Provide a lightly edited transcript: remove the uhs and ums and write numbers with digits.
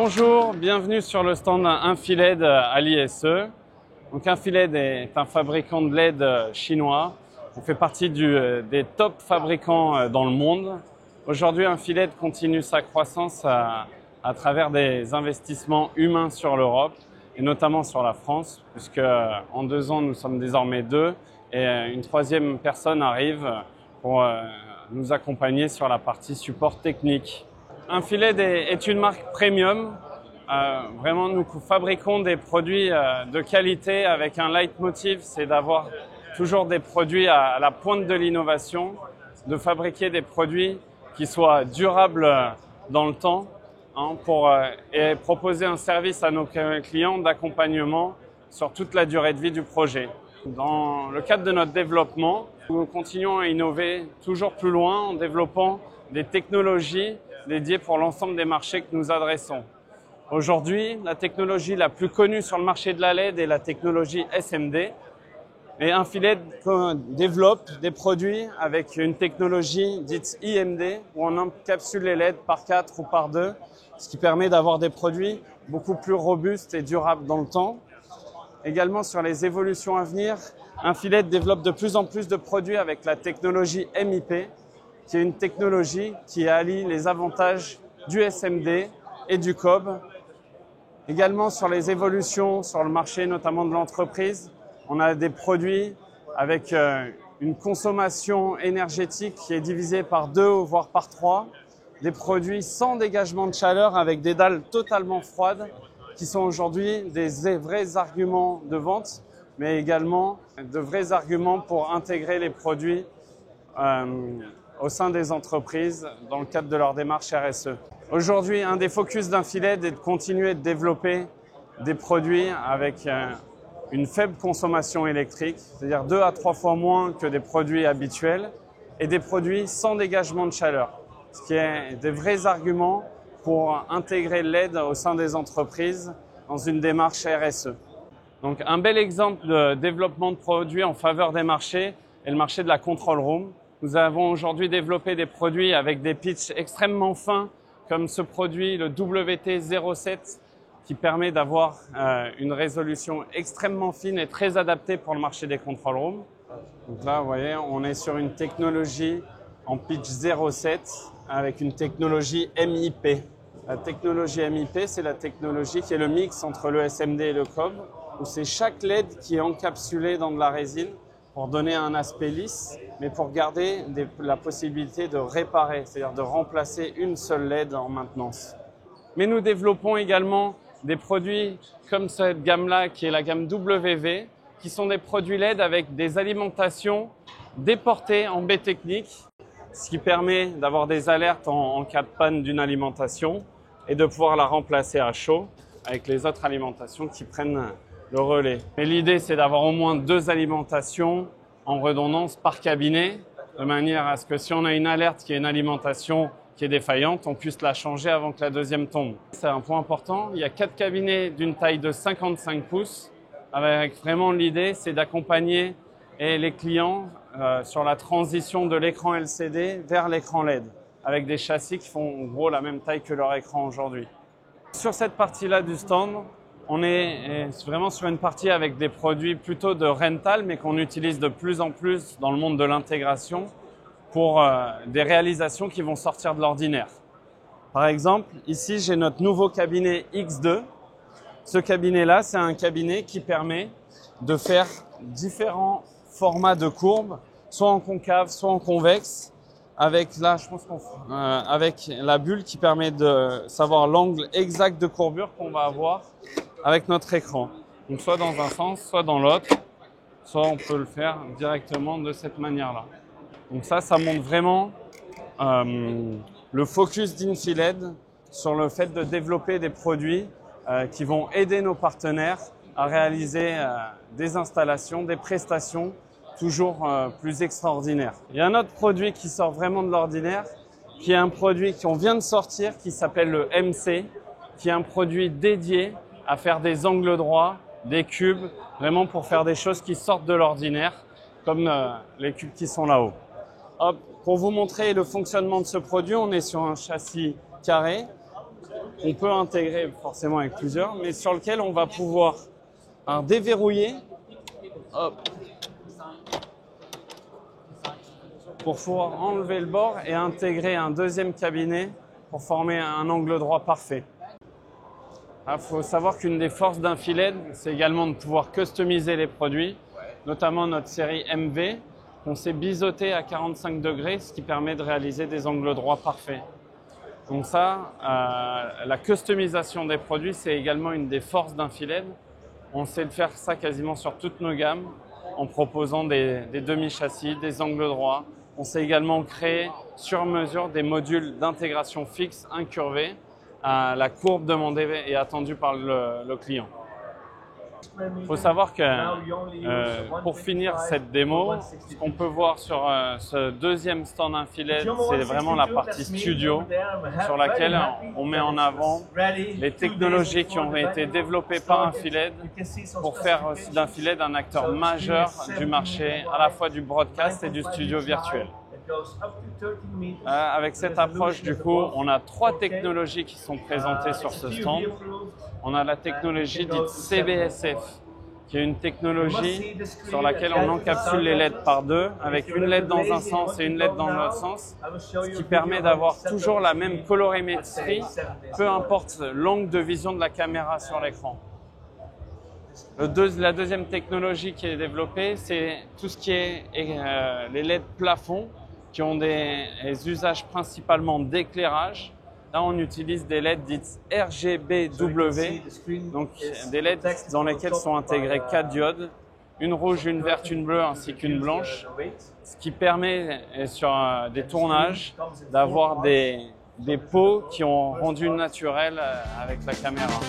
Bonjour, bienvenue sur le stand Infiled à l'ISE. Donc Infiled est un fabricant de LED chinois. On fait partie des top fabricants dans le monde. Aujourd'hui, Infiled continue sa croissance à travers des investissements humains sur l'Europe et notamment sur la France, puisque en 2 ans, nous sommes désormais 2 et une 3e personne arrive pour nous accompagner sur la partie support technique. Infiled est une marque premium. Vraiment, nous fabriquons des produits de qualité avec un leitmotiv, c'est d'avoir toujours des produits à la pointe de l'innovation, de fabriquer des produits qui soient durables dans le temps et proposer un service à nos clients d'accompagnement sur toute la durée de vie du projet. Dans le cadre de notre développement, nous continuons à innover toujours plus loin en développant des technologies dédiées pour l'ensemble des marchés que nous adressons. Aujourd'hui, la technologie la plus connue sur le marché de la LED est la technologie SMD. Et Infiled développe des produits avec une technologie dite IMD, où on encapsule les LED par 4 ou par 2, ce qui permet d'avoir des produits beaucoup plus robustes et durables dans le temps. Également sur les évolutions à venir, Infiled développe de plus en plus de produits avec la technologie MIP, qui est une technologie qui allie les avantages du SMD et du COB. Également sur les évolutions sur le marché, notamment de l'entreprise, on a des produits avec une consommation énergétique qui est divisée par 2 voire par 3, des produits sans dégagement de chaleur avec des dalles totalement froides qui sont aujourd'hui des vrais arguments de vente, mais également de vrais arguments pour intégrer les produits au sein des entreprises dans le cadre de leur démarche RSE. Aujourd'hui, un des focus d'Infiled est de continuer de développer des produits avec une faible consommation électrique, c'est-à-dire 2 à 3 fois moins que des produits habituels, et des produits sans dégagement de chaleur, ce qui est des vrais arguments pour intégrer l'aide au sein des entreprises dans une démarche RSE. Donc un bel exemple de développement de produits en faveur des marchés est le marché de la control room. Nous avons aujourd'hui développé des produits avec des pitchs extrêmement fins, comme ce produit, le WT07, qui permet d'avoir une résolution extrêmement fine et très adaptée pour le marché des control rooms. Donc là, vous voyez, on est sur une technologie en pitch 0,7 avec une technologie MIP. La technologie MIP, c'est la technologie qui est le mix entre le SMD et le COB, où c'est chaque LED qui est encapsulé dans de la résine pour donner un aspect lisse, mais pour garder la possibilité de réparer, c'est-à-dire de remplacer une seule LED en maintenance. Mais nous développons également des produits comme cette gamme-là, qui est la gamme WV, qui sont des produits LED avec des alimentations déportées en baie technique, ce qui permet d'avoir des alertes en cas de panne d'une alimentation et de pouvoir la remplacer à chaud avec les autres alimentations qui prennent le relais. Mais l'idée, c'est d'avoir au moins 2 alimentations en redondance par cabinet, de manière à ce que si on a une alerte qui est une alimentation qui est défaillante, on puisse la changer avant que la 2e tombe. C'est un point important. Il y a 4 cabinets d'une taille de 55 pouces, avec vraiment l'idée, c'est d'accompagner les clients sur la transition de l'écran LCD vers l'écran LED, avec des châssis qui font en gros la même taille que leur écran aujourd'hui. Sur cette partie-là du stand, on est vraiment sur une partie avec des produits plutôt de rental, mais qu'on utilise de plus en plus dans le monde de l'intégration pour des réalisations qui vont sortir de l'ordinaire. Par exemple, ici, j'ai notre nouveau cabinet X2. Ce cabinet-là, c'est un cabinet qui permet de faire différents formats de courbes, soit en concave, soit en convexe, avec là, je pense avec la bulle qui permet de savoir l'angle exact de courbure qu'on va avoir avec notre écran. Donc soit dans un sens, soit dans l'autre, soit on peut le faire directement de cette manière-là. Donc ça montre vraiment le focus d'Infiled sur le fait de développer des produits qui vont aider nos partenaires à réaliser des installations, des prestations toujours plus extraordinaires. Il y a un autre produit qui sort vraiment de l'ordinaire, qui est un produit qu'on vient de sortir, qui s'appelle le MC, qui est un produit dédié à faire des angles droits, des cubes, vraiment pour faire des choses qui sortent de l'ordinaire, comme les cubes qui sont là-haut. Pour vous montrer le fonctionnement de ce produit, on est sur un châssis carré qu'on peut intégrer forcément avec plusieurs, mais sur lequel on va pouvoir déverrouiller pour pouvoir enlever le bord et intégrer un deuxième cabinet pour former un angle droit parfait. Il faut savoir qu'une des forces d'Infilead, c'est également de pouvoir customiser les produits, notamment notre série MV, qu'on s'est biseauté à 45 degrés, ce qui permet de réaliser des angles droits parfaits. Donc ça, la customisation des produits, c'est également une des forces d'Infilead. On sait de faire ça quasiment sur toutes nos gammes, en proposant des demi-châssis, des angles droits. On sait également créer sur mesure des modules d'intégration fixe incurvés à la courbe demandée et attendue par le client. Il faut savoir que pour finir cette démo, ce qu'on peut voir sur ce deuxième stand Infilead, c'est vraiment la partie studio sur laquelle on met en avant les technologies qui ont été développées par Infilead pour faire d'Infilead un acteur majeur du marché à la fois du broadcast et du studio virtuel. Avec cette approche, du coup, on a 3 technologies qui sont présentées sur ce stand. On a la technologie dite CBSF, qui est une technologie sur laquelle on encapsule les LED par 2, avec une LED dans un sens et une LED dans l'autre sens, ce qui permet d'avoir toujours la même colorimétrie, peu importe l'angle de vision de la caméra sur l'écran. La deuxième technologie qui est développée, c'est tout ce qui est les LED plafonds, qui ont des usages principalement d'éclairage. Là, on utilise des LED dites RGBW, donc des LED dans lesquelles sont intégrés 4 diodes, une rouge, une verte, une bleue ainsi qu'une blanche, ce qui permet sur des tournages d'avoir des pots qui ont rendu naturel avec la caméra.